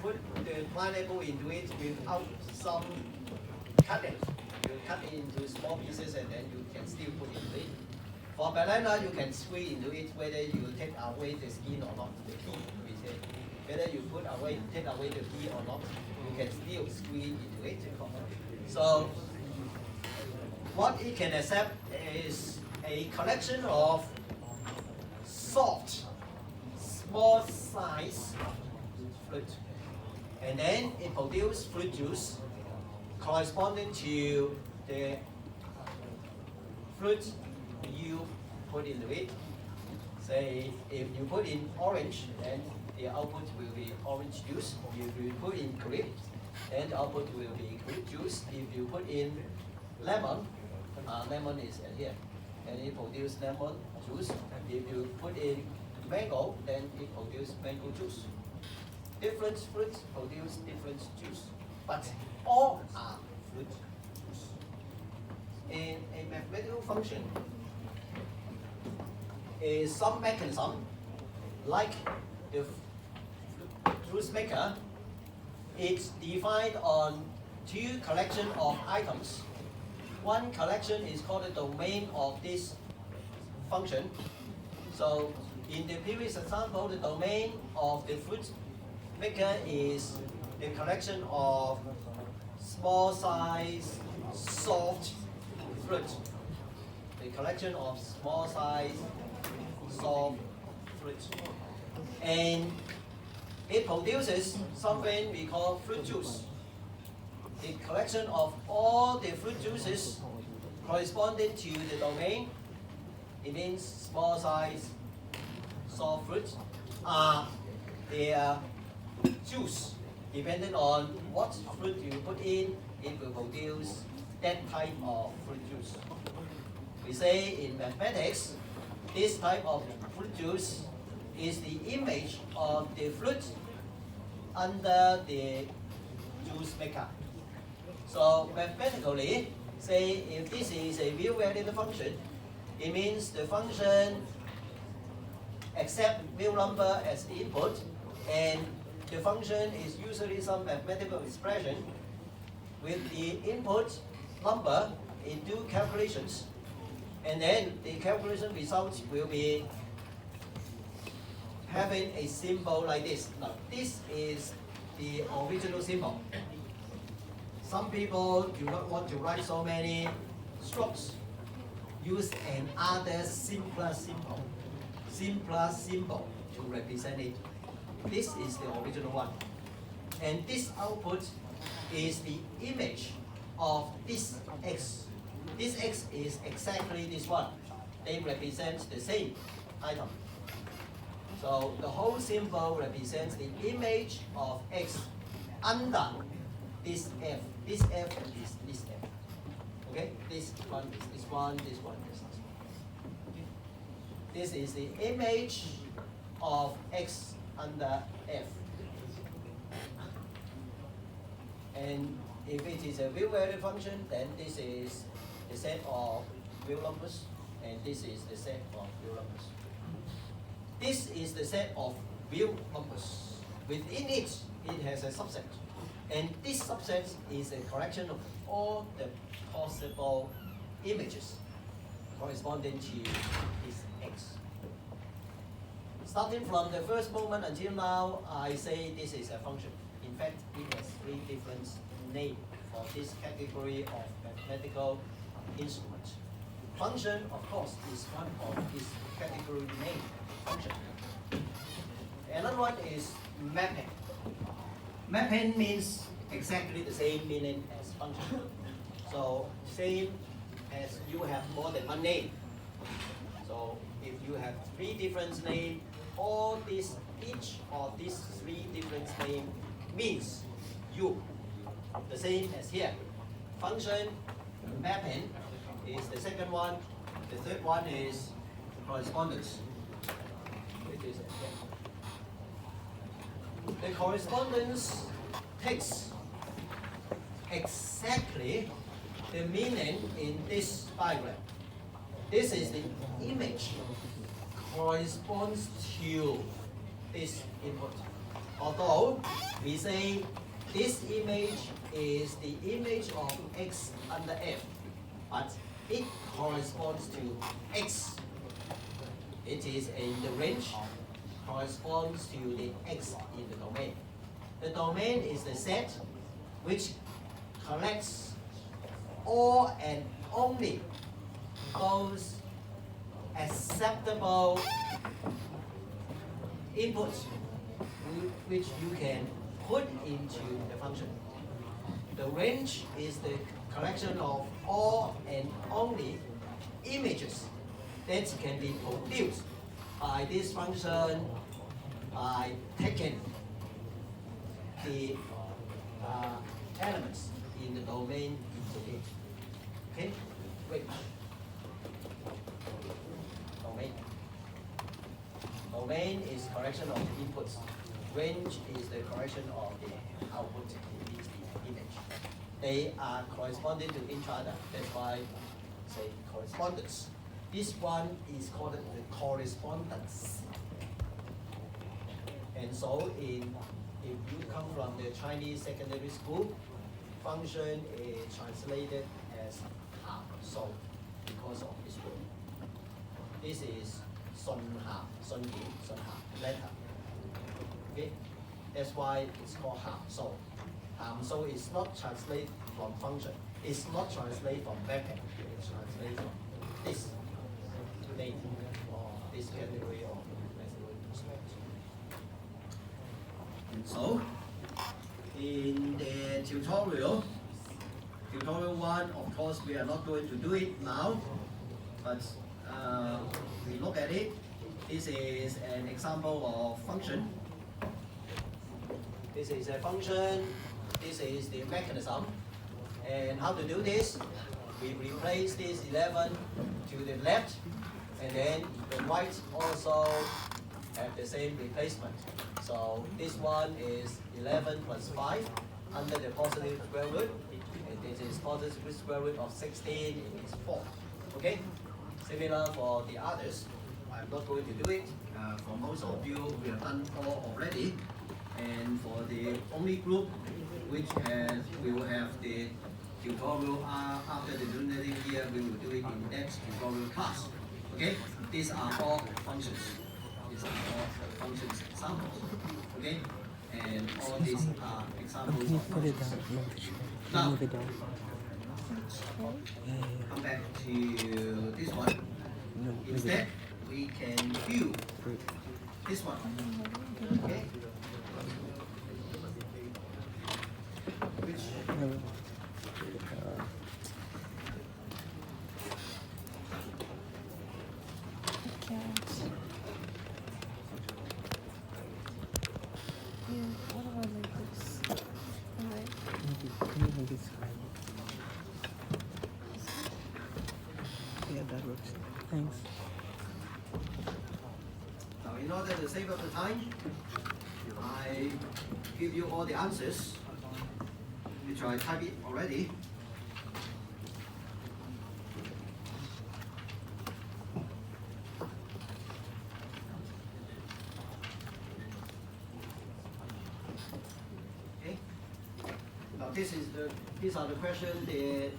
put the pineapple into it without some cutting. You cut it into small pieces and then you can still put it into it. For banana, you can squeeze into it whether you take away the skin or not, the peel, we say. Whether you take away the peel or not, you can still squeeze into it. So, what it can accept is a collection of soft, small size fruit. And then it produces fruit juice corresponding to the fruit you put into it. Say if you put in orange, then the output will be orange juice. If you put in grape, then the output will be grape juice. If you put in lemon, lemon is here, and it produces lemon juice. If you put in mango, then it produces mango juice. Different fruits produce different juice, but all are fruit juice. In a mathematical function, is some mechanism like the fruit maker. It's defined on two collection of items. One collection is called the domain of this function. So in the previous example, the domain of the fruit maker is the collection of small size soft fruit. The collection of small size soft fruit. And it produces something we call fruit juice. The collection of all the fruit juices corresponding to the domain, it means small size soft fruit, are their juice. Depending on what fruit you put in, it will produce that type of fruit juice. We say in mathematics, this type of fruit juice is the image of the fruit under the juice maker. So mathematically, say if this is a real-valued function, it means the function accepts real number as the input, and the function is usually some mathematical expression with the input number. It do calculations, and then the calculation results will be having a symbol like this. Now, this is the original symbol. Some people do not want to write so many strokes. Use another simpler symbol to represent it. This is the original one. And this output is the image of this x. This x is exactly this one. They represent the same item. So the whole symbol represents the image of x under this f. This f is this f. Okay? This one is this one, this one is this one. This is the image of x under f. And if it is a real-valued function, then this is the set of real numbers, and this is the set of real numbers. This is the set of real numbers. Within it, it has a subset. And this subset is a collection of all the possible images corresponding to this x. Starting from the first moment until now, I say this is a function. In fact, it has three different names for this category of mathematical instruments. Function, of course, is one of this category name, function. Another one is mapping. Mapping means exactly the same meaning as function. So same as you have more than one name. So if you have three different names, each of these three different names means you. The same as here. Function, mapping is the second one. The third one is correspondence. Which is the correspondence takes exactly the meaning in this diagram. This is the image corresponds to this input. Although we say this image is the image of x under f, but it corresponds to x. It is in the range, corresponds to the x in the domain. The domain is the set which collects all and only those acceptable inputs which you can put into the function. The range is the collection of all and only images that can be produced by this function by taking the elements in the domain into it. Okay? Range. Domain. Domain is correction of the inputs. Range is the correction of the output, it means the image. They are corresponding to each other. That's why say correspondence. This one is called the correspondence. And so if you come from the Chinese secondary school, function is translated as ha so because of this word. This is sun ha, sun yi, sun ha, letter. Okay? That's why it's called ha so. So it's not translated from function. It's not translated from vector. It's translated from this name or this category of and so in the tutorial 1, of course we are not going to do it now, but we look at it. This is an example of function. This is a function. This is the mechanism. And how to do this? We replace this 11 to the left, and then the right also have the same replacement. So this one is 11 plus 5 under the positive square root, and this is positive square root of 16, it is 4. Okay? Similar for the others. I'm not going to do it. For most of you, we have done 4 already. And for the only group which we will have the tutorial after the lunar year, we will do it in next tutorial class. Okay? These are all functions. These are all functions examples. Okay? And all these are examples of functions. Now, come back to this one. Instead, we can view this one. Okay? Which what about like this? Yeah, that works. Thanks. Now, in order to save up the time, I give you all the answers, which I typed it already. Okay. Now, these are the questions. The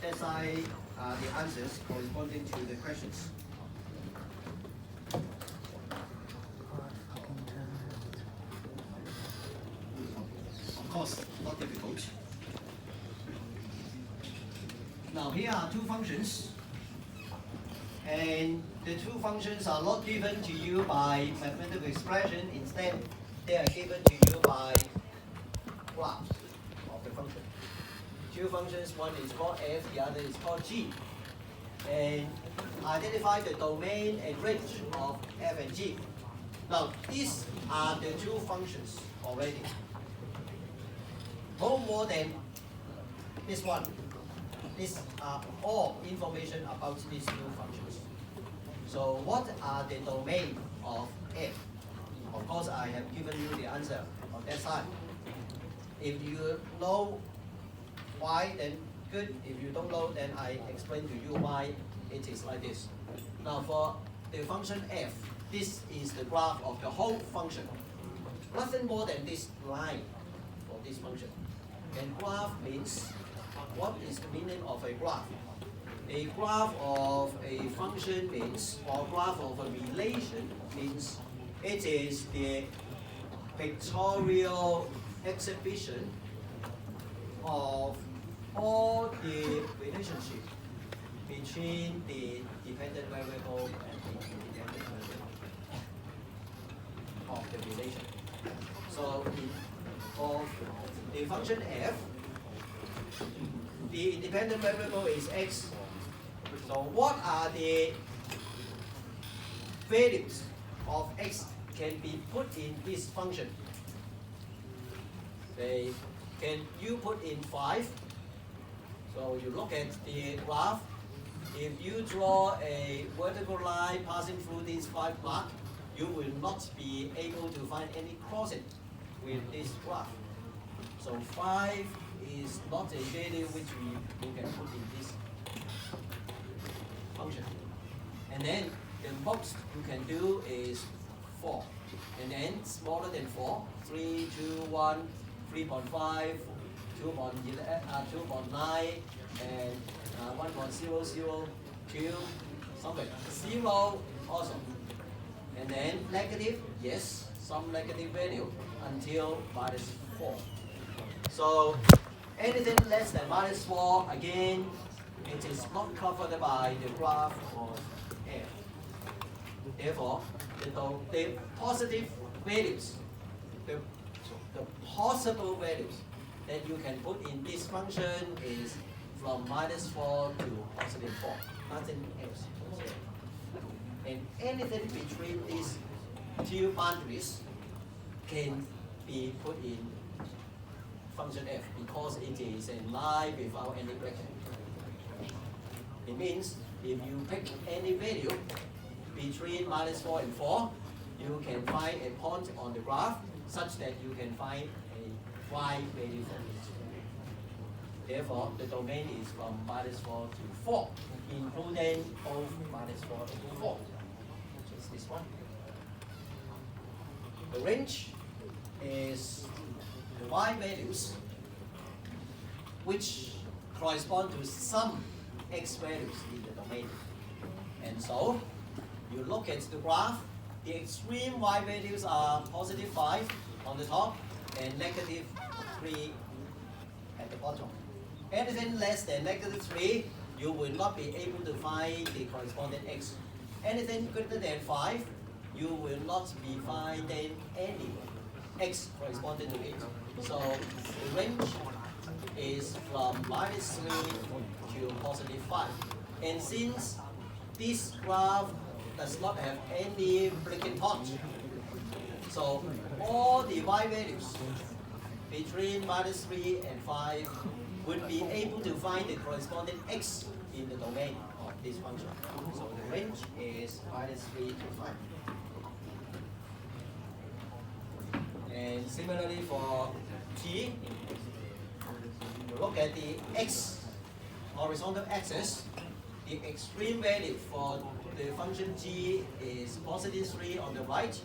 SI are the answers corresponding to the questions. Of course, not difficult. Now here are 2 functions, and the 2 functions are not given to you by mathematical expression. Instead, they are given to you by graph of the function. 2 functions, one is called f, the other is called g. And identify the domain and range of f and g. Now, these are the 2 functions already. No more than this one. These are all information about these 2 functions. So what are the domain of f? Of course, I have given you the answer on that side. If you know why, then good. If you don't know, then I explain to you why it is like this. Now for the function f, this is the graph of the whole function. Nothing more than this line. this function. And graph means, what is the meaning of a graph? A graph of a function means, or graph of a relation means, it is the pictorial exhibition of all the relationship between the dependent variable and the independent variable of the relation. So for the function f, the independent variable is x. So what are the values of x can be put in this function? Say, can you put in 5? So you look at the graph. If you draw a vertical line passing through these 5 marks, you will not be able to find any crossing with this graph. So 5 is not a value which you can put in this function. And then the most you can do is 4. And then smaller than 4, 3, 2, 1, 3.5, 2.9, and 1.002, something. 0 also. And then negative, yes, some negative value until -4. So anything less than -4, again, it is not covered by the graph of f. Therefore, the positive values, the possible values that you can put in this function is from -4 to +4, nothing else. And anything between these two boundaries can be put in function f because it is a line without any bracket. It means if you pick any value between -4 and 4, you can find a point on the graph such that you can find a y value for it. Therefore, the domain is from -4 to 4, including both -4 and 4, which is this one. The range is the y values which correspond to some x values in the domain. And so, you look at the graph, the extreme y values are +5 on the top and -3 at the bottom. Anything less than -3, you will not be able to find the corresponding x. Anything greater than 5, you will not be finding any x corresponding to it. So the range is from -3 to +5. And since this graph does not have any breaking point, so all the y values between -3 and 5 would be able to find the corresponding x in the domain of this function. So the range is -3 to 5. And similarly for t, you look at the x horizontal axis, the extreme value for the function g is +3 on the right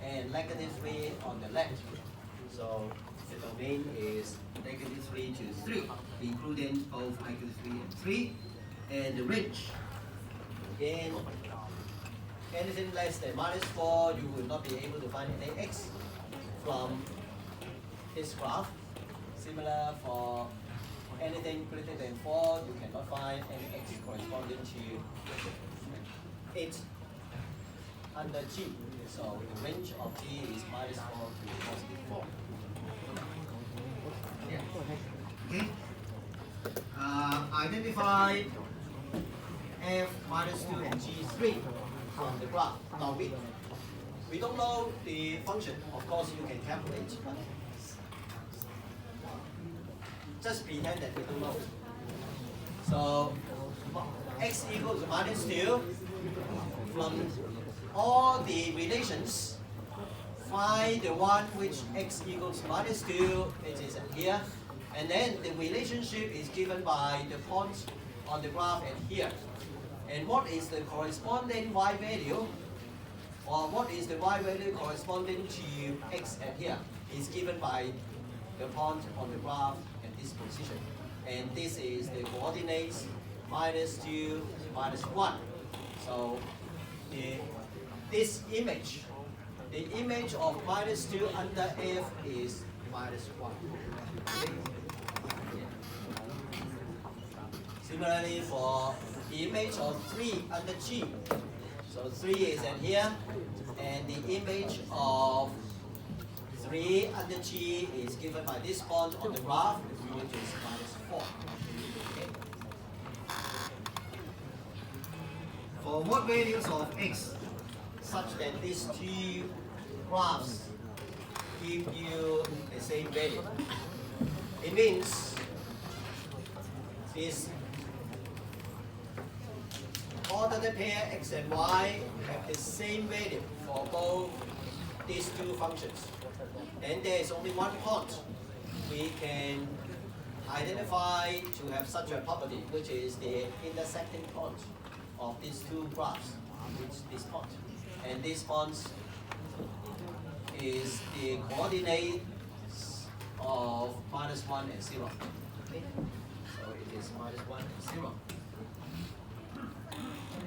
and -3 on the left. So the domain is -3 to 3, including both -3 and 3. And the range, again, anything less than -4, you will not be able to find any x from this graph. Similar for anything greater than 4, you cannot find any x corresponding to 8 under g. So the range of g is -4 to +4. Yeah. Okay. Identify f -2 and g3 from the graph. Now we don't know the function. Of course, you can calculate, but just pretend that we don't know. So x equals -2. From all the relations, find the one which x equals -2, it is here. And then the relationship is given by the point on the graph and here. And what is the corresponding y value? Or what is the y value corresponding to x at here? Is given by the point on the graph at this position. And this is the coordinates -2, -1. So this image, the image of -2 under F is -1. Okay? Similarly for the image of 3 under G. So 3 is at here, and the image of 3 under G is given by this point on the graph, which is -4. Okay. For what values of x such that these two graphs give you the same value? It means this ordered pair x and y have the same value for both these two functions. And there is only one point we can identify to have such a property, which is the intersecting point of these two graphs, which is this point. And this point is the coordinates of -1 and 0. Okay? So it is -1 and 0.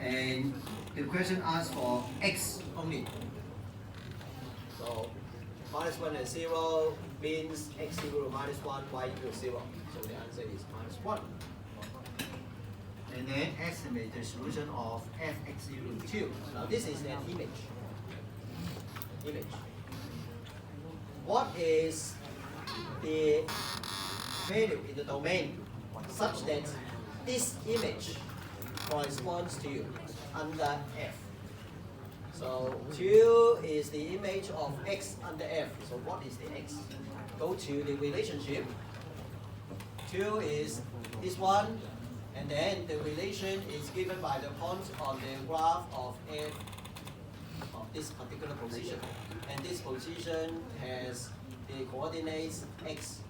And the question asks for x only. So -1 and 0 means x equal to -1, y equal to 0. So the answer is -1. And then estimate the solution of fx equal to 2. Now this is an image. What is the value in the domain such that this image corresponds to under F? So 2 is the image of x under F. So what is the x? Go to the relationship. 2 is this one, and then the relation is given by the point on the graph of F of this particular position. And this position has the coordinates x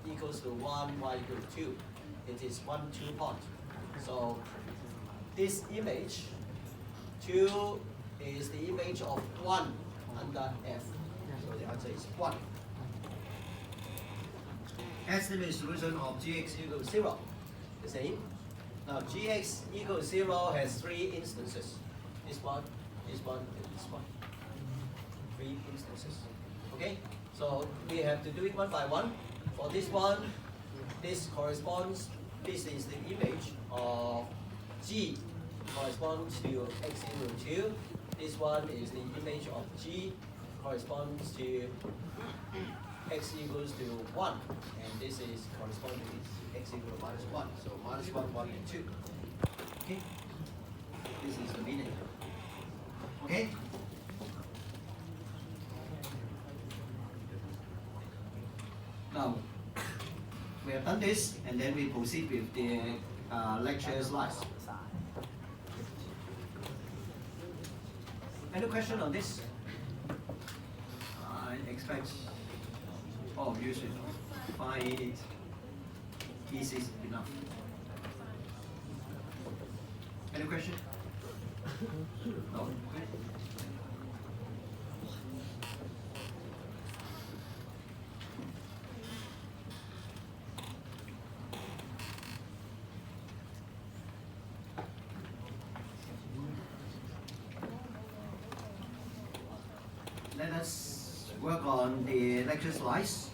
equals to 1, y equal to 2. It is 1, 2 point. So this image, 2 is the image of 1 under F. So the answer is 1. Estimate solution of gx equal to 0. The same. Now gx equal to 0 has 3 instances. This one, and this one. 3 instances. Okay? So we have to do it one by one. For this one, this corresponds, this is the image of g corresponds to x equal to 2. This one is the image of g corresponds to x equals to 1. And this is corresponding to x equal to -1. So -1, 1, and 2. Okay? This is the meaning. Okay? Now, we have done this, and then we proceed with the lecture slides. Any question on this? I expect all of you should find it easy enough. Any question? No? Let us work on the lecture slides.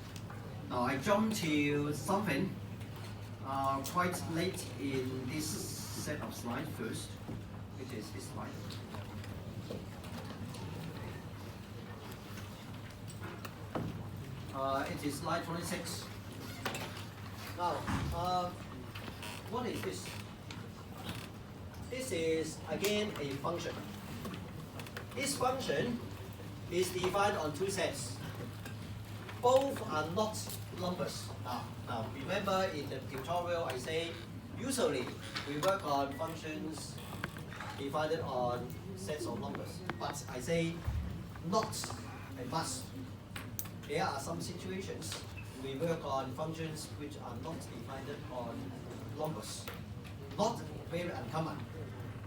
Now I jumped to something quite late in this set of slides first, which is this slide. It is slide 26. Now, what is this? This is again a function. This function is defined on 2 sets. Both are not numbers. Now remember in the tutorial I say usually we work on functions divided on sets of numbers. But I say not a must. There are some situations we work on functions which are not divided on numbers. Not very uncommon.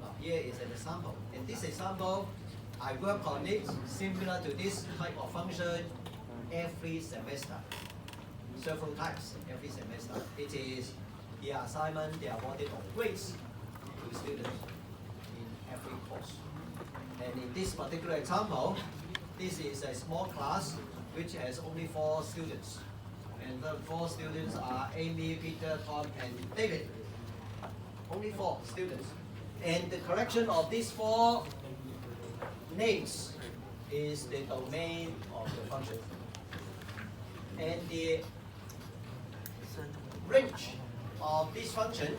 Now here is an example. In this example, I work on it similar to this type of function every semester. several times every semester. It is the assignment, the awarded of grades to students in every course. And in this particular example, this is a small class which has only 4 students. And the 4 students are Amy, Peter, Tom, and David. Only 4 students. And the correction of these 4 names is the domain of the function. And the range of this function,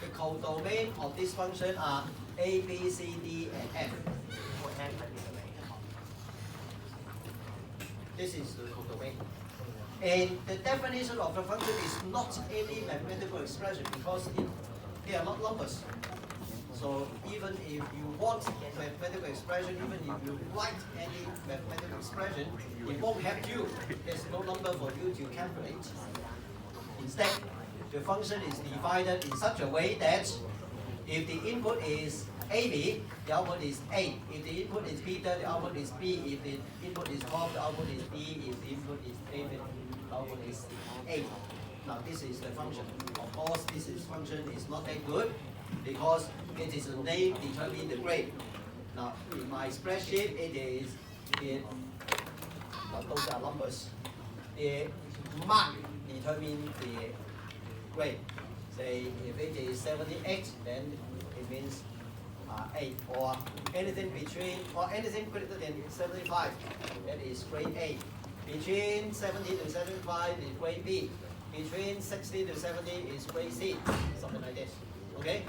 the codomain of this function are A, B, C, D, and F. This is the codomain. And the definition of a function is not any mathematical expression because they are not numbers. So even if you want mathematical expression, even if you write any mathematical expression, it won't help you. There's no number for you to calculate. Instead, the function is divided in such a way that if the input is AB, the output is A. If the input is Peter, the output is B. If the input is Tom, the output is B. If the input is David, the output is A. Now this is the function. Of course, this function is not that good because it is a name determining the grade. Now in my spreadsheet, it is those are numbers. The mark determines the grade. Say if it is 78, then it means 8, or anything between, or anything greater than 75, that is grade A. Between 70 to 75 is grade B. Between 60 to 70 is grade C, something like this. Okay?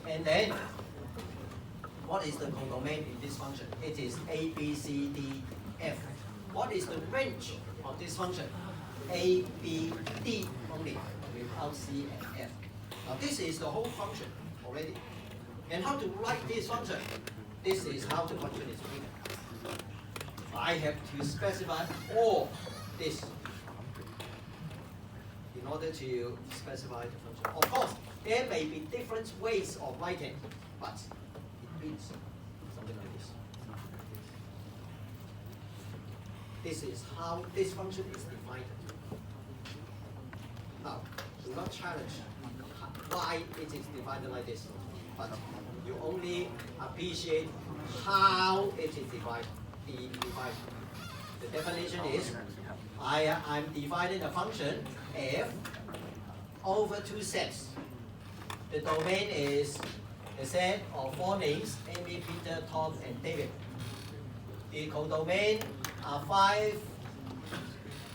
And then, what is the codomain in this function? It is A, B, C, D, F. What is the range of this function? A, B, D only, without C and F. Now this is the whole function already. And how to write this function? This is how the function is written. I have to specify all this in order to specify the function. Of course, there may be different ways of writing, but it means something like this. This is how this function is defined. Now, do not challenge why it is divided like this, but you only appreciate how it is divided. The definition is, I'm dividing a function f over 2 sets. The domain is a set of 4 names, Amy, Peter, Tom, and David. The codomain are 5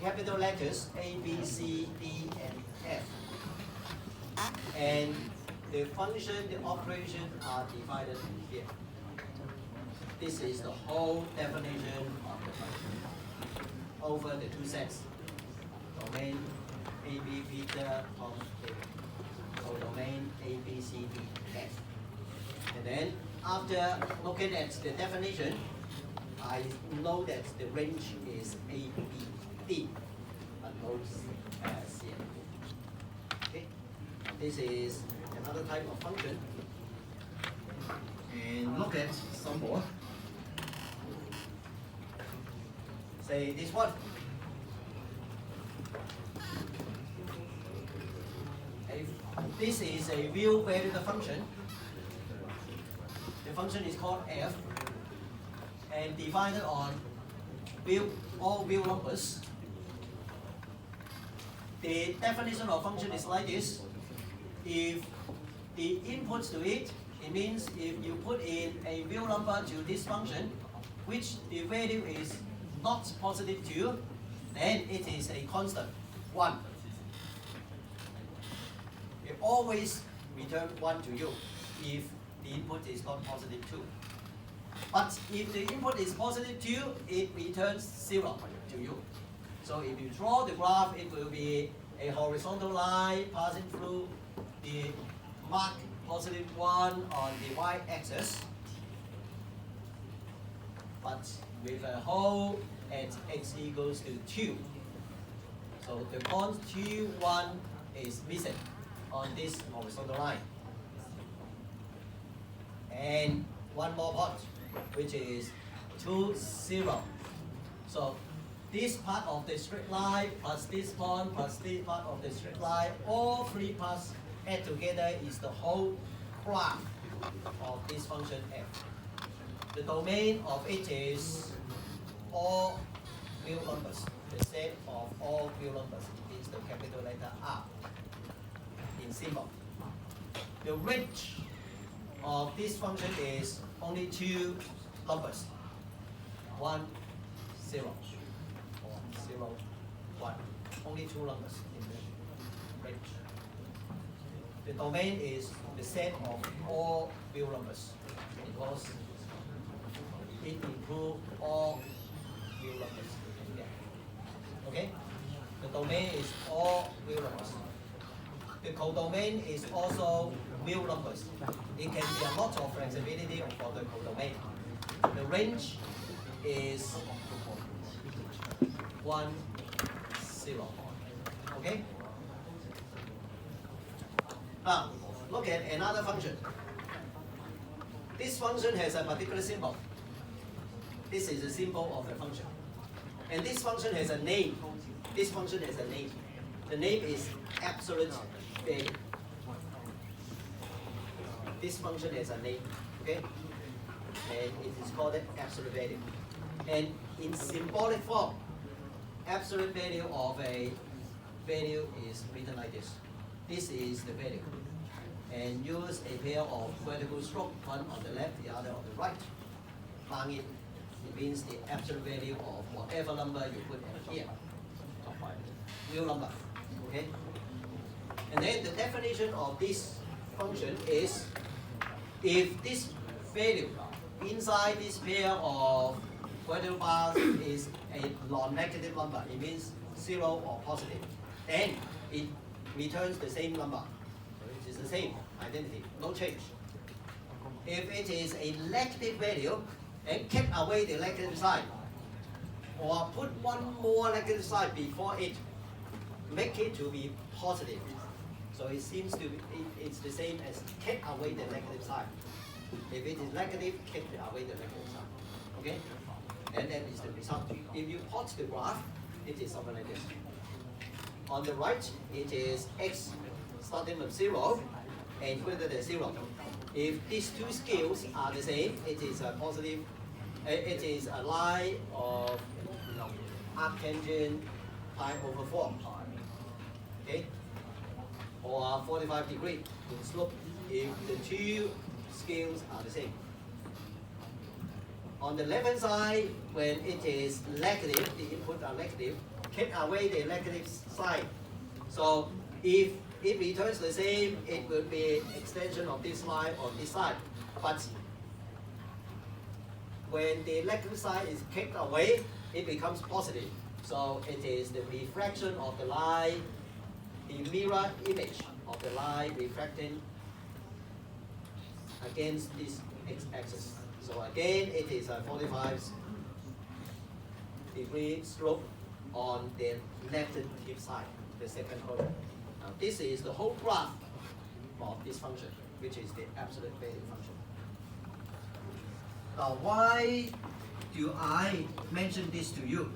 capital letters, A, B, C, D, and F. And the function, the operation are divided here. This is the whole definition of the function over the 2 sets. Domain A, B, Peter, Tom, David. So domain A, B, C, D, F. And then after looking at the definition, I know that the range is A, B, D, but no C. Okay, this is another type of function. And look at some more. Say this one. This is a real valued function. The function is called f and divided on all real numbers. The definition of function is like this. If the inputs to it, it means if you put in a real number to this function, which the value is not positive 2, then it is a constant 1. It always return 1 to you if the input is not positive 2. But if the input is positive 2, it returns 0 to you. So if you draw the graph, it will be a horizontal line passing through the mark positive 1 on the y-axis, but with a hole at x equals to 2. So the point 2, 1 is missing on this horizontal line. And one more point, which is 2, 0. So this part of the straight line plus this one plus this part of the straight line, all three parts add together is the whole graph of this function f. The domain of it is all real numbers. The set of all real numbers is the capital letter R in symbol. The range of this function is only two numbers, 1, 0, or 0, 1. Only two numbers in the range. The domain is the set of all real numbers because it includes all real numbers. Okay? The domain is all real numbers. The codomain is also real numbers. It can be a lot of flexibility for the codomain. The range is 1, 0. Okay? Now, look at another function. This function has a particular symbol. This is the symbol of the function. And this function has a name. This function has a name. The name is absolute value. This function has a name, okay? And it is called absolute value. And in symbolic form, absolute value of a value is written like this. This is the value. And use a pair of vertical strokes, one on the left, the other on the right. Mark it. It means the absolute value of whatever number you put in here. Real number. Okay? And then the definition of this function is if this value inside this pair of vertical bars is a non-negative number, it means 0 or positive, then it returns the same number. It is the same identity, no change. If it is a negative value, and keep away the negative sign, or put one more negative sign before it, make it to be positive. So it seems to be, it's the same as keep away the negative sign. If it is negative, keep away the negative sign. Okay? And that is the result. If you plot the graph, it is something like this. On the right, it is x starting with 0 and greater than 0. If these two scales are the same, it is a positive, it is a line of arctangent pi over 4. Okay? Or 45 degrees in slope if the two scales are the same. On the left hand side, when it is negative, the input are negative, keep away the negative sign. So if it returns the same, it will be extension of this line on this side. But when the negative sign is kicked away, it becomes positive. So it is the refraction of the line, the mirror image of the line refracting against this x-axis. So again, it is a 45 degree slope on the left tip side, the second column. Now this is the whole graph of this function, which is the absolute value function. Now why do I mention this to you?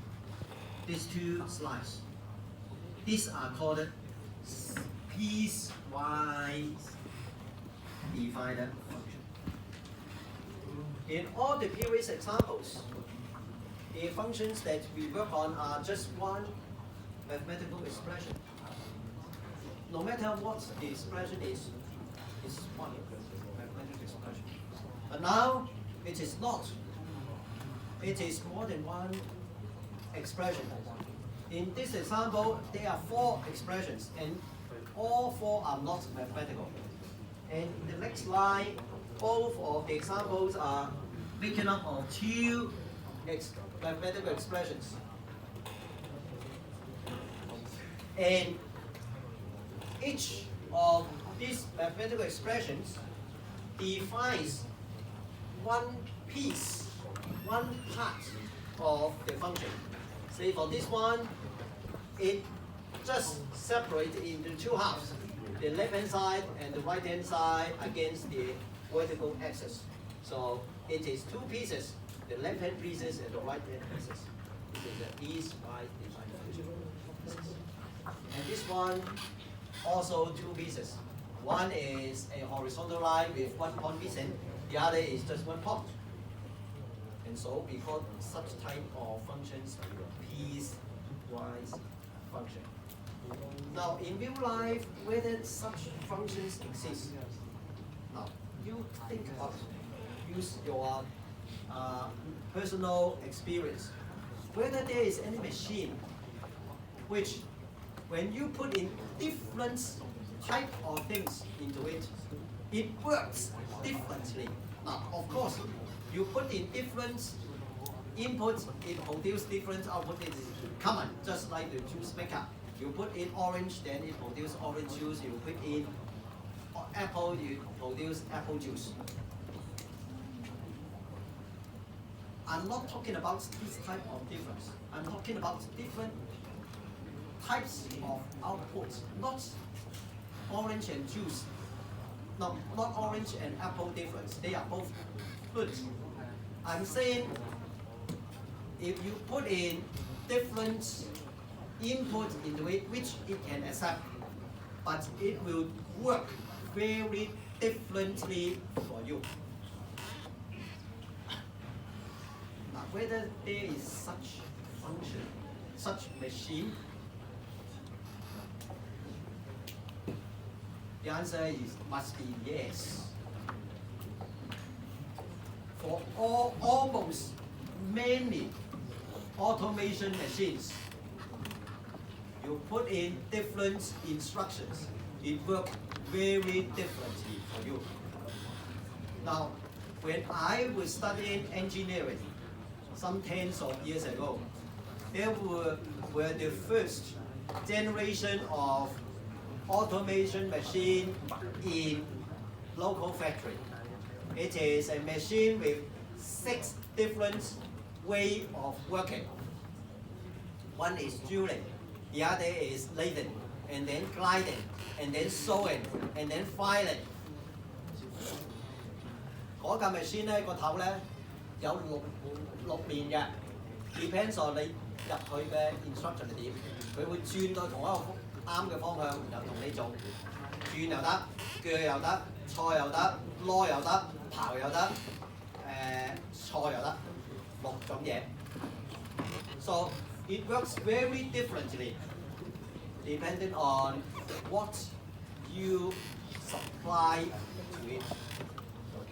These two slides. These are called piecewise divided function. In all the previous examples, the functions that we work on are just one mathematical expression. No matter what the expression is one mathematical expression. But now it is not. It is more than one expression. In this example, there are 4 expressions, and all 4 are not mathematical. And in the next line, both of the examples are making up of 2 mathematical expressions. And each of these mathematical expressions defines one piece, one part of the function. Say for this one, it just separates into 2 halves, the left-hand side and the right-hand side against the vertical axis. So it is 2 pieces, the left-hand pieces and the right-hand pieces. This is a piecewise defined function. And this one also two pieces. One is a horizontal line with one point missing. The other is just one point. And so we call such type of functions piecewise function. Now in real life, whether such functions exist. Now you think about it. Use your personal experience. Whether there is any machine which when you put in different type of things into it, it works differently. Now, of course, you put in different inputs, it produces different output. It is common, just like the juice maker. You put in orange, then it produces orange juice. You put in apple, you produce apple juice. I'm not talking about this type of difference. I'm talking about different types of outputs, not orange and juice. No, not orange and apple difference. They are both good. I'm saying if you put in different input into it, which it can accept, but it will work very differently for you. Now, whether there is such function, such machine, the answer must be yes. For almost many automation machines, you put in different instructions, it works very differently for you. Now, when I was studying engineering, some tens of years ago, there were the first generation of automation machine in local factory. It is a machine with 6 different ways of working. One is drilling, the other is lathing, and then gliding, and then sewing, and then filing. 嗰架 machine 咧個頭咧有六面嘅 ，depends on 你入去嘅 instruction 係點，佢會轉到同一個啱嘅方向，然後同你做，轉又得，鋸又得，菜又得，攞又得，刨又得，菜又得，6種嘢。So it works very differently depending on what you supply to it.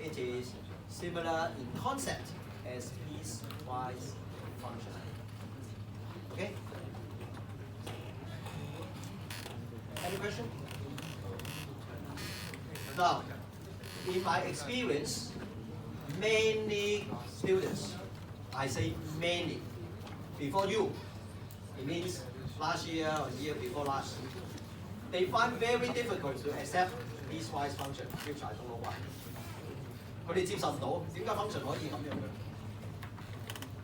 It is similar in concept as piecewise function. Okay? Any question? Now, in my experience, many students, I say many, before you, it means last year or year before last, they find very difficult to accept piecewise function, which I don't know why. 佢哋接受唔到，點解 function 可以咁樣嘅？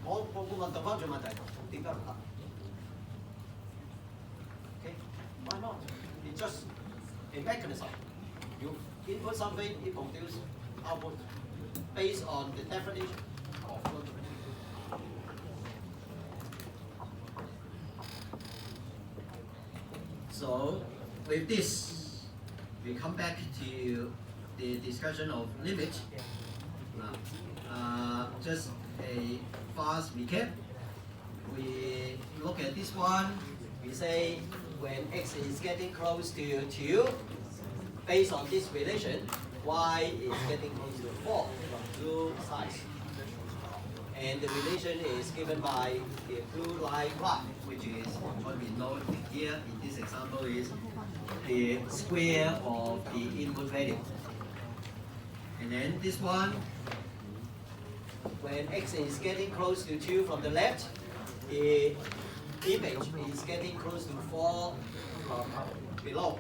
我問翻轉問題，點解唔得 ？Okay, why not? It's just a mechanism. You input something, it produces output based on the definition of function. So with this, we come back to the discussion of limit. Just a fast recap. We look at this one. We say when x is getting close to 2, based on this relation, y is getting close to 4 from 2 sides. And the relation is given by the blue line graph, which is what we know here in this example is the square of the input value. And then this one, when x is getting close to 2 from the left, the image is getting close to 4 from below.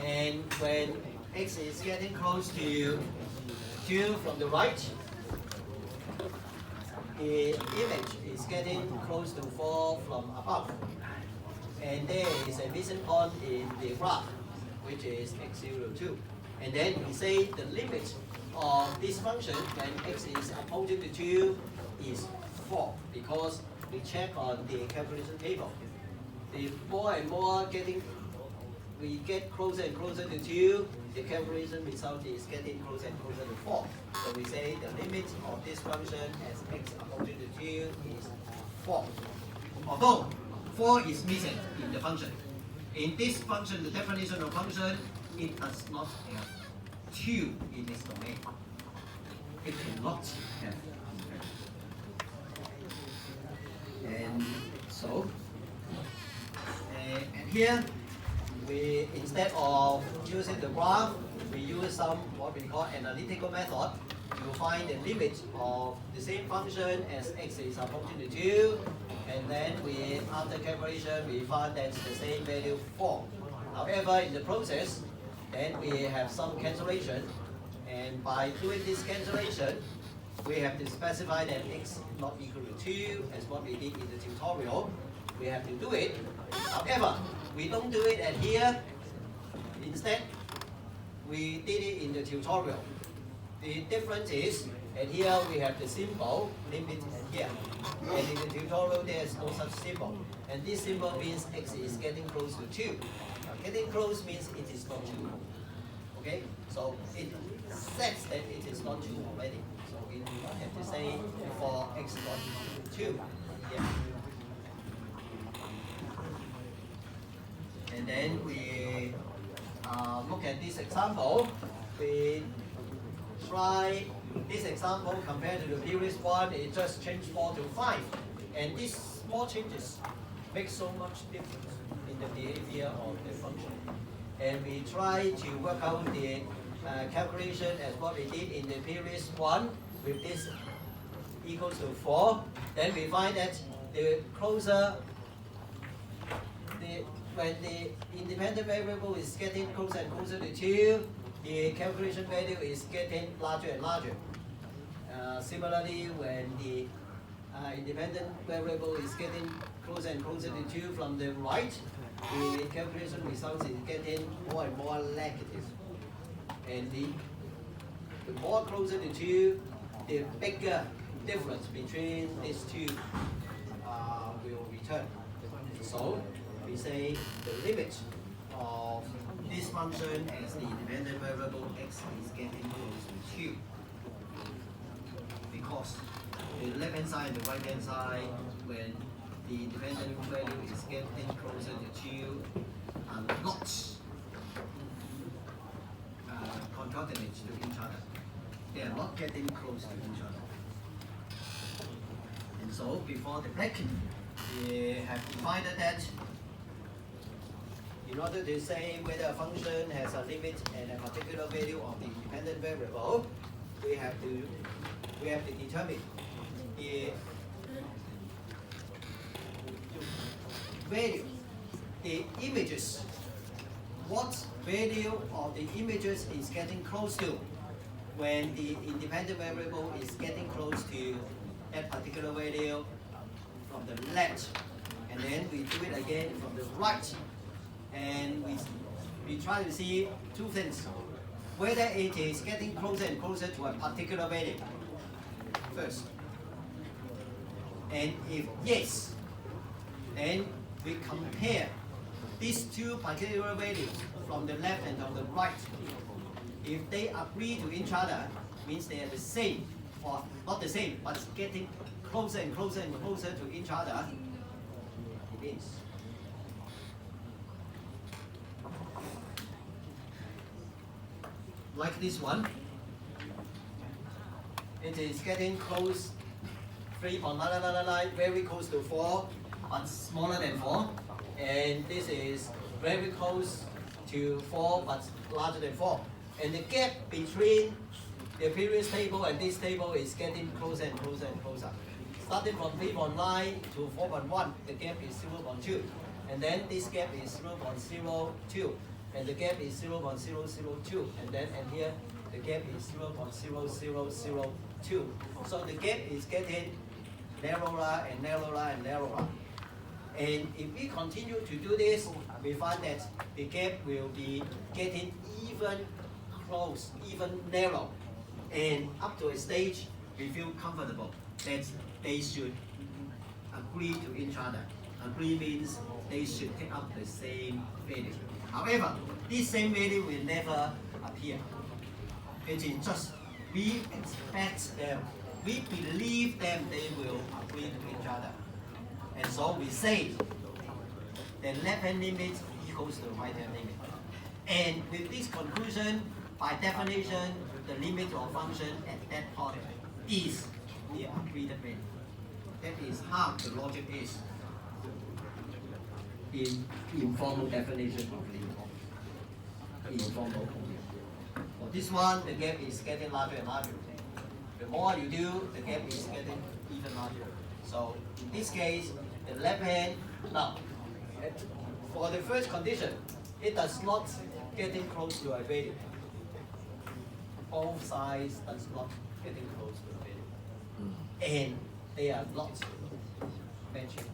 And when x is getting close to 2 from the right, the image is getting close to 4 from above. And there is a missing point in the graph, which is x02. And then we say the limit of this function when x is approaching to 2 is 4, because we check on the calculation table. The more and more we get closer and closer to 2, the calculation result is getting closer and closer to 4. So we say the limit of this function as x approaching to 2 is 4. Although 4 is missing in the function. In this function, the definition of function, it does not have 2 in its domain. It cannot have. And so, and here, we, instead of using the graph, we use some what we call analytical method to find the limit of the same function as x is approaching to 2, and then we, after calculation, we find that's the same value 4. However, in the process, then we have some cancellation, and by doing this cancellation, we have to specify that x is not equal to 2, as what we did in the tutorial. We have to do it. However, we don't do it at here. Instead, we did it in the tutorial. The difference is, at here we have the symbol limit at here. And in the tutorial there is no such symbol. And this symbol means x is getting close to 2. Getting close means it is not 2. Okay? So it says that it is not 2 already. So we do not have to say for x not 2. Yeah. And then we look at this example. We try this example compared to the previous one. It just changed 4 to 5. And these small changes make so much difference in the behavior of the function. And we try to work out the calculation as what we did in the previous one with this equals to 4. Then we find that the closer when the independent variable is getting closer and closer to 2, the calculation value is getting larger and larger. Similarly, when the independent variable is getting closer and closer to 2 from the right, the calculation result is getting more and more negative. And the more closer to 2, the bigger difference between these two will return. So we say the limit of this function as the independent variable x is getting close to 2. Because the left hand side and the right hand side, when the independent value is getting closer to 2, are not concatenate to each other. They are not getting close to each other. And so before the break, we have defined that in order to say whether a function has a limit and a particular value of the independent variable, we have to determine the value, the images, what value of the images is getting close to when the independent variable is getting close to that particular value from the left. And then we do it again from the right. And we try to see two things. Whether it is getting closer and closer to a particular value first. And if yes, then we compare these two particular values from the left and from the right. If they agree to each other, means they are the same, or not the same, but getting closer and closer and closer to each other, it means. Like this one, it is getting close, 3.999, very close to 4, but smaller than 4. And this is very close to 4, but larger than 4. And the gap between the previous table and this table is getting closer and closer and closer. Starting from 3.9 to 4.1, the gap is 0.2. And then this gap is 0.02. And the gap is 0.002, and here the gap is 0.0002. So the gap is getting narrower and narrower and narrower. And if we continue to do this, we find that the gap will be getting even close, even narrow. And up to a stage, we feel comfortable that they should agree to each other. Agree means they should take up the same value. However, this same value will never appear. It is just we expect them, we believe them they will agree to each other. And so we say the left-hand limit equals the right-hand limit. And with this conclusion, by definition, the limit of function at that point is the agreed value. That is how the logic is in informal definition of limit. Informal. For this one, the gap is getting larger and larger. The more you do, the gap is getting even larger. So in this case, the left hand, now, for the first condition, it does not getting close to a value. Both sides does not getting close to a value. And they are not matching.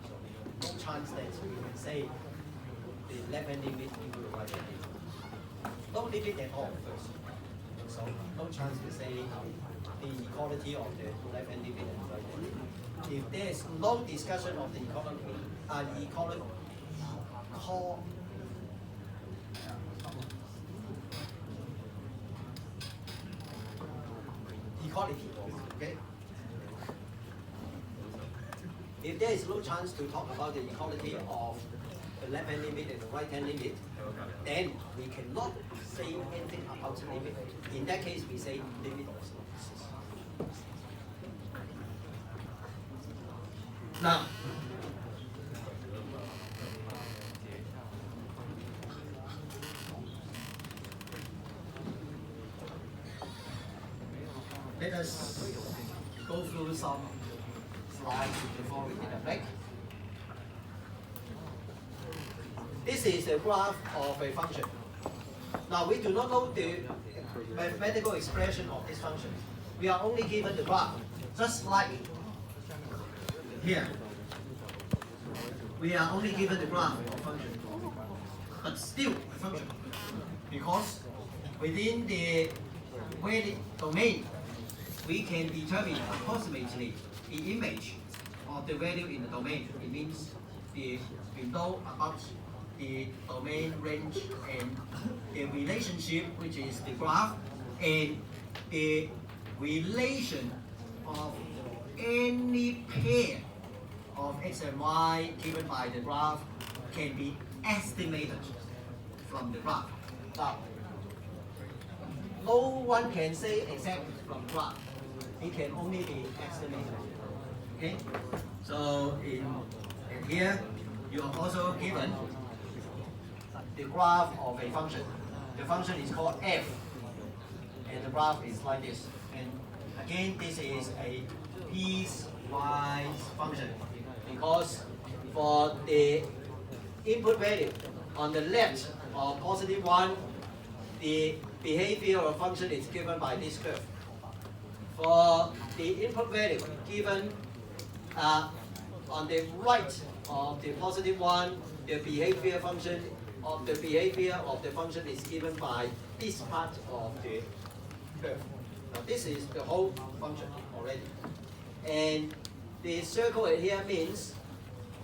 So no chance that we can say the left hand limit equal to right hand limit. No limit at all first. So no chance to say the equality of the left hand limit and right hand limit. If there is no discussion of the equality, okay? If there is no chance to talk about the equality of the left hand limit and the right hand limit, then we cannot say anything about the limit. In that case, we say limit of slope. Now, let us go through some slides before we take a break. This is a graph of a function. Now we do not know the mathematical expression of this function. We are only given the graph, just like here. We are only given the graph of function, but still a function, because within the domain, we can determine approximately the image of the value in the domain. It means we know about the domain range and the relationship, which is the graph, and the relation of any pair of x and y given by the graph can be estimated from the graph. Now, no one can say exactly from the graph. It can only be estimated. Okay? So in here, you are also given the graph of a function. The function is called f, and the graph is like this. And again, this is a piecewise function, because for the input value on the left of positive 1, the behavior of function is given by this curve. For the input value given on the right of the positive 1, the behavior of the function is given by this part of the curve. Now this is the whole function already. And the circle here means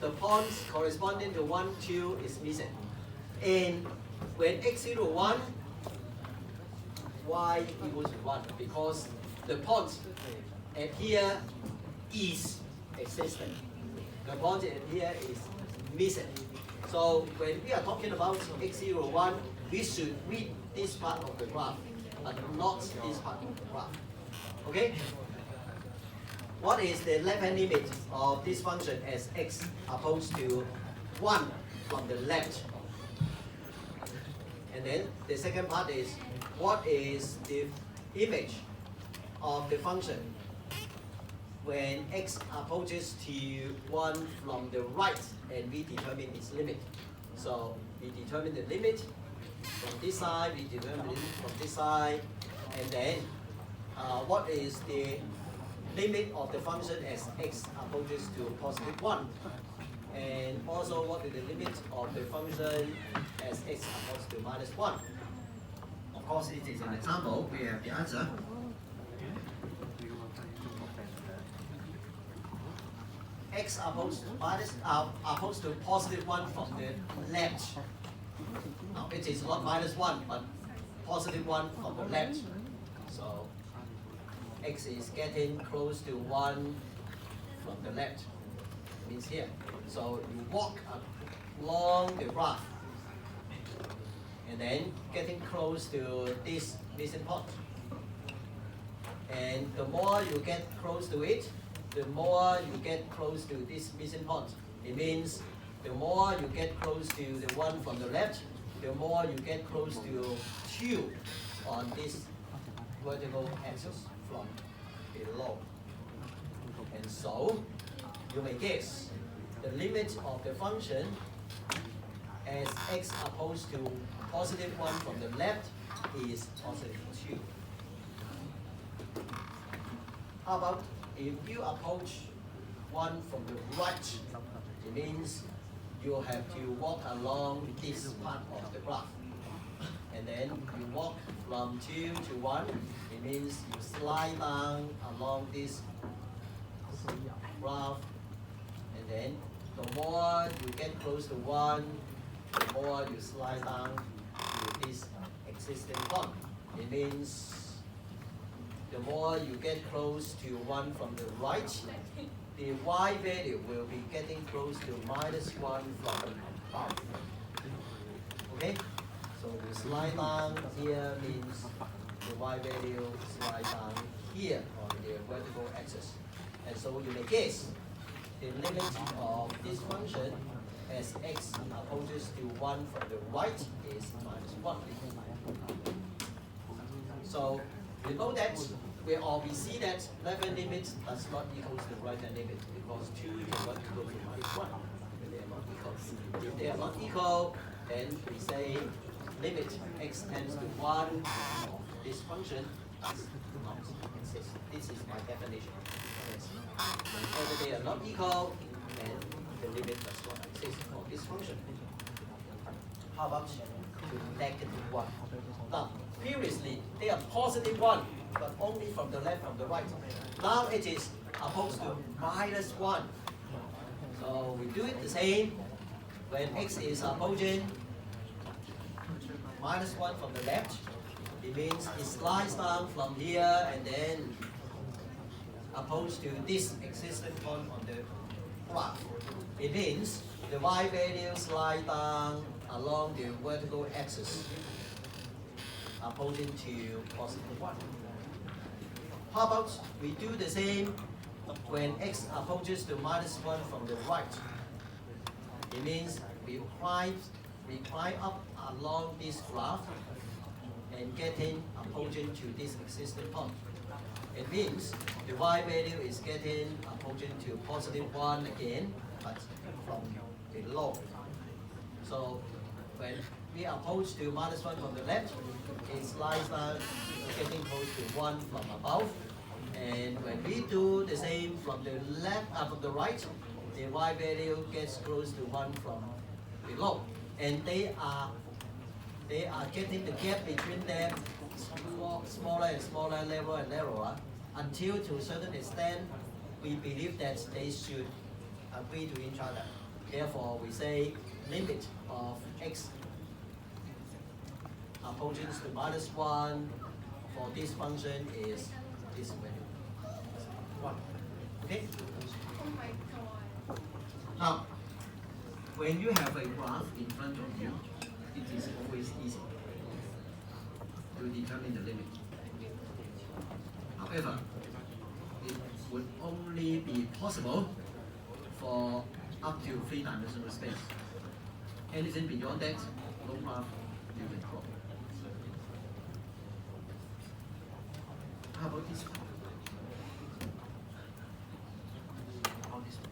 the points corresponding to 1, 2 is missing. And when x equals 1, y equals 1, because the point at here is existing. The point at here is missing. So when we are talking about x equals 1, we should read this part of the graph, but not this part of the graph. Okay? What is the left-hand limit of this function as x opposed to 1 from the left? And then the second part is, what is the image of the function when x approaches to 1 from the right, and we determine its limit. So we determine the limit from this side, we determine it from this side, and then what is the limit of the function as x approaches to positive 1? And also, what is the limit of the function as x approaches to minus 1? Of course, it is an example. We have the answer. x opposed to positive 1 from the left. Now it is not minus 1, but positive 1 from the left. So x is getting close to 1 from the left. It means here. So you walk along the graph and then getting close to this missing point. And the more you get close to it, the more you get close to this missing point. It means the more you get close to the one from the left, the more you get close to 2 on this vertical axis from below. And so you may guess the limit of the function as x opposed to positive 1 from the left is positive 2. How about if you approach 1 from the right? It means you have to walk along this part of the graph. And then you walk from 2 to 1. It means you slide down along this graph. And then the more you get close to 1, the more you slide down to this existing point. It means the more you get close to 1 from the right, the y value will be getting close to minus 1 from above. Okay? So you slide down here means the y value slide down here on the vertical axis. And so you may guess the limit of this function as x approaches to 1 from the right is minus 1. So we know that we see that left hand limit does not equal to the right hand limit because 2 is not equal to minus 1. They are not equal. If they are not equal, then we say limit x tends to 1 of this function does not exist. This is my definition. Yes. Whenever they are not equal, then the limit does not exist for this function. How about to negative 1? Now, previously they are positive 1, but only from the left, from the right. Now it is opposed to minus 1. So we do it the same. When x is approaching minus 1 from the left, it means it slides down from here and then opposed to this existing point on the graph. It means the y value slide down along the vertical axis opposing to positive 1. How about we do the same when x approaches to minus 1 from the right? It means we climb up along this graph and getting approaching to this existing point. It means the y value is getting approaching to positive 1 again, but from below. So when we approach to minus 1 from the left, it slides down, getting close to 1 from above. And when we do the same from the left, from the right, the y value gets close to 1 from below. And they are getting the gap between them smaller and smaller, narrower and narrower, until to a certain extent we believe that they should agree to each other. Therefore, we say limit of x approaching to minus 1 for this function is this value. 1. Okay? Now, when you have a graph in front of you, it is always easy to determine the limit. However, it would only be possible for up to 3-dimensional space. Anything beyond that, no graph you can draw. How about this one? How about this one?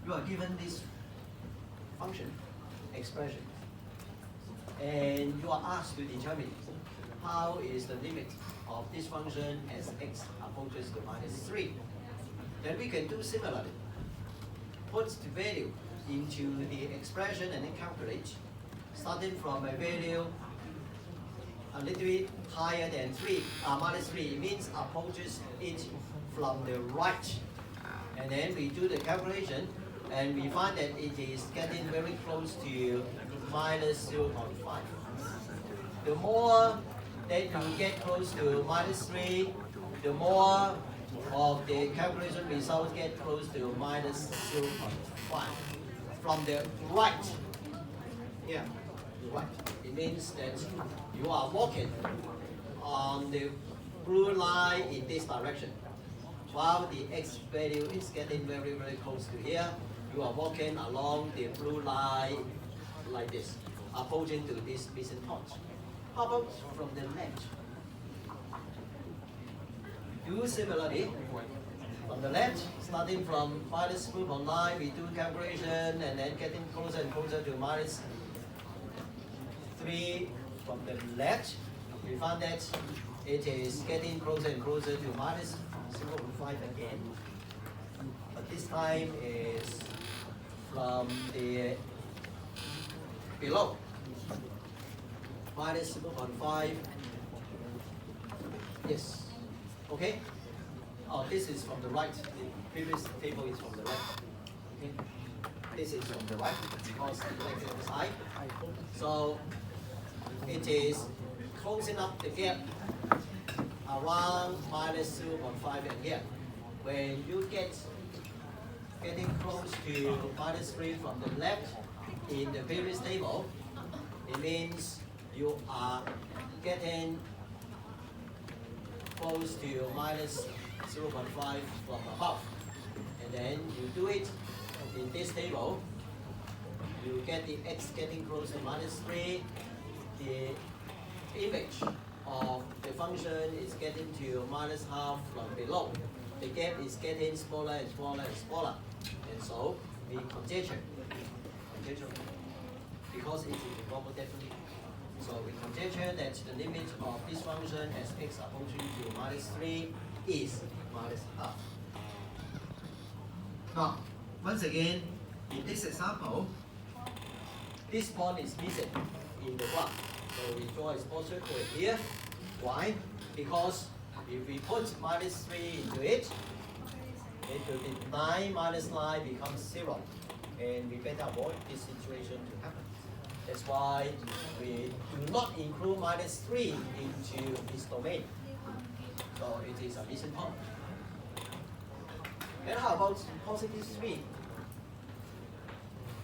You are given this function, expression, and you are asked to determine how is the limit of this function as x approaches to minus 3. Then we can do similarly. Put the value into the expression and then calculate, starting from a value a little bit higher than 3, minus 3, it means approaches it from the right. And then we do the calculation, and we find that it is getting very close to minus 0.5. The more that you get close to minus 3, the more of the calculation results get close to minus 0.5. From the right, yeah, right, it means that you are walking on the blue line in this direction. While the x value is getting very, very close to here, you are walking along the blue line like this, approaching to this missing point. How about from the left? Do similarly. From the left, starting from minus 2.9, we do calculation and then getting closer and closer to minus 3. From the left, we found that it is getting closer and closer to minus 0.5 again. But this time is from the below. Minus 0.5. Yes. Okay? Oh, this is from the right. The previous table is from the left. Okay? This is from the right because the left is on the side. So it is closing up the gap around minus 0.5 and here. When you getting close to minus 3 from the left in the previous table, it means you are getting close to minus 0.5 from above. And then you do it in this table, you get the x getting close to minus 3, the image of the function is getting to minus half from below. The gap is getting smaller and smaller and smaller. And so we conjecture because it is the normal definition. So we conjecture that the limit of this function as x approaching to minus 3 is minus half. Now, once again, in this example, this point is missing in the graph. So we draw a small circle here. Why? Because if we put minus 3 into it, it will be 9 minus 9 becomes 0. And we better avoid this situation to happen. That's why we do not include minus 3 into this domain. So it is a missing point. And how about positive 3?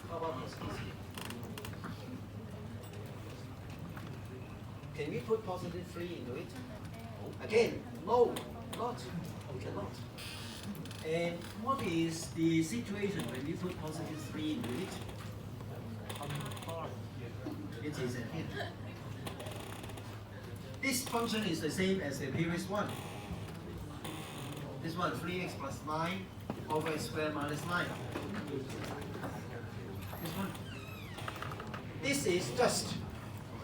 How about positive 3? Can we put positive 3 into it? Again, no, not. We cannot. And what is the situation when we put positive 3 into it? It is at here. This function is the same as the previous one. This one, 3x plus 9 over x squared minus 9. This one. This is just,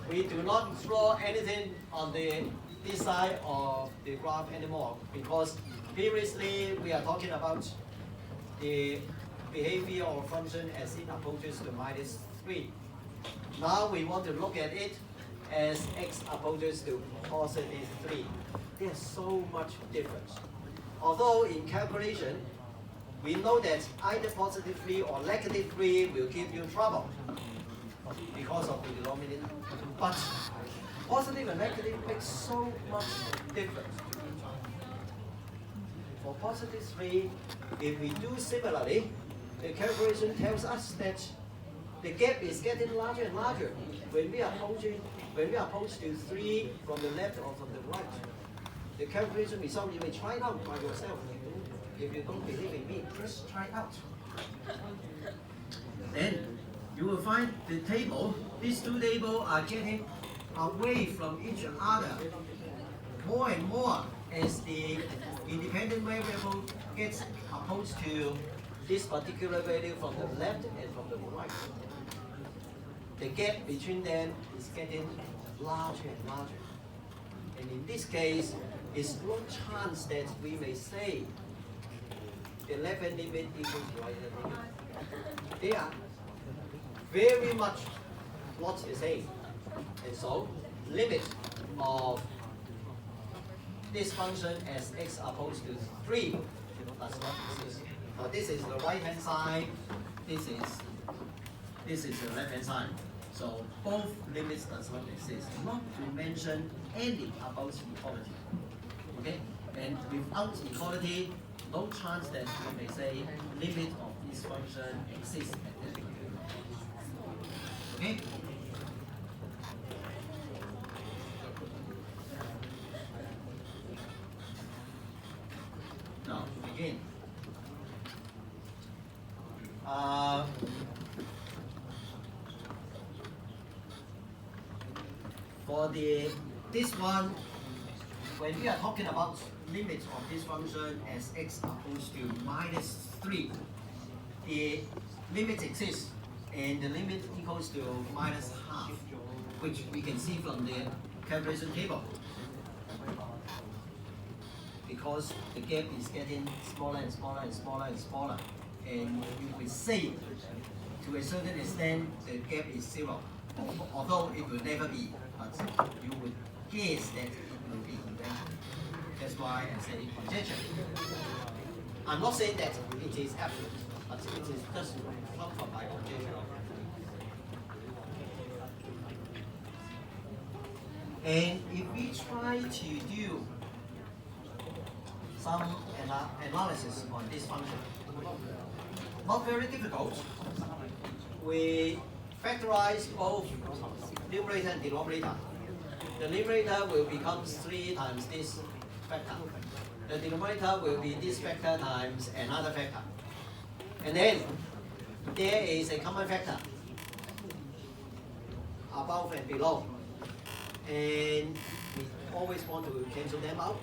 we do not draw anything on this side of the graph anymore because previously we are talking about the behavior of function as it approaches to minus 3. Now we want to look at it as x approaches to positive 3. There's so much difference. Although in calculation, we know that either positive 3 or negative 3 will give you trouble because of the denominator. But positive and negative makes so much difference. For positive 3, if we do similarly, the calculation tells us that the gap is getting larger and larger when we are approach to 3 from the left or from the right. The calculation result, you may try it out by yourself. If you don't believe in me, just try it out. Then you will find the table, these two tables are getting away from each other more and more as the independent variable gets approached to this particular value from the left and from the right. The gap between them is getting larger and larger. And in this case, it's no chance that we may say the left-hand limit equals right-hand limit. They are very much not the same. And so, limit of this function as x opposed to 3 does not exist. This is the right hand side. This is the left hand side. So both limits does not exist. Not to mention any about equality. Okay? And without equality, no chance that we may say limit of this function exists at that point. Okay? Now again. For this one, when we are talking about limits of this function as x opposed to -3, the limit exists and the limit equals to -half, which we can see from the calculation table. Because the gap is getting smaller and smaller and smaller and smaller, and you will say to a certain extent the gap is 0, although it will never be, but you would guess that it will be eventually. That's why I say conjecture. I'm not saying that it is absolute, but it is just come from my conjecture. And if we try to do some analysis on this function, not very difficult. We factorize both numerator and denominator. The numerator will become 3 times this factor. The denominator will be this factor times another factor. And then there is a common factor above and below. And we always want to cancel them out.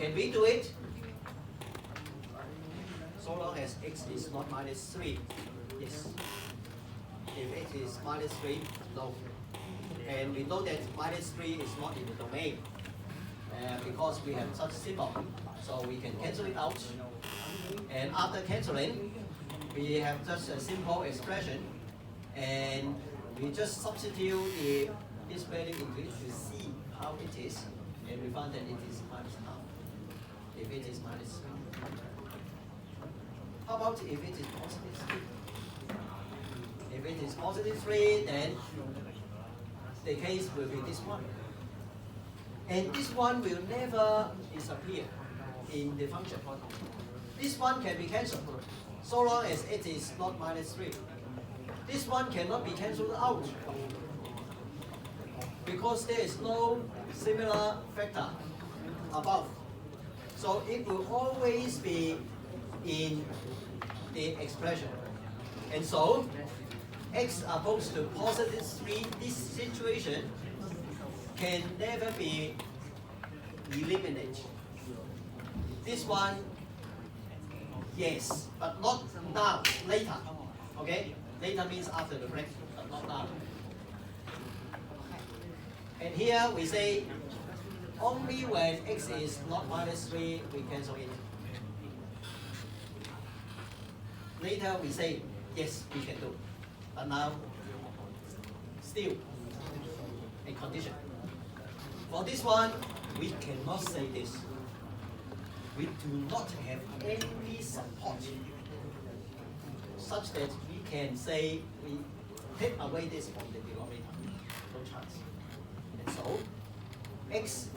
Can we do it? So long as x is not -3, yes. If x is -3, no. And we know that -3 is not in the domain because we have such symbol. So we can cancel it out. And after cancelling, we have just a simple expression. And we just substitute this value into it to see how it is. And we found that it is -half. If it is -3. How about if it is +3? If it is +3, then the case will be this one. And this one will never disappear in the function. This one can be cancelled, so long as it is not -3. This one cannot be cancelled out, because there is no similar factor above. So it will always be in the expression. And so x opposed to +3, this situation can never be eliminated. This one, yes, but not now, later. Okay? Later means after the break, but not now. And here we say only when x is not -3, we cancel it. Later we say, yes, we can do. But now, still a condition. For this one, we cannot say this. We do not have any support such that we can say we take away this from the denominator. No chance. And so, x,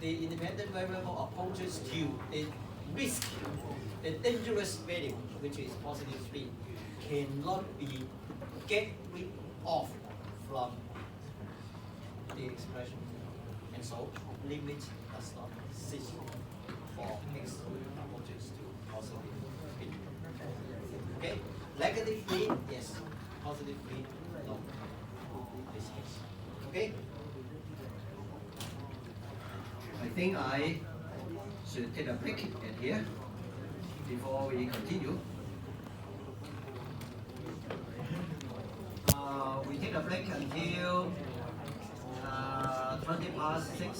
the independent variable, approaches to the risk, the dangerous value, which is +3, cannot be get rid of from the expression. And so, limit does not exist for x approaches to +3. Okay? -3, yes. +3, no. This case. Okay? I think I should take a break at here before we continue. We take a break until 20 past 6.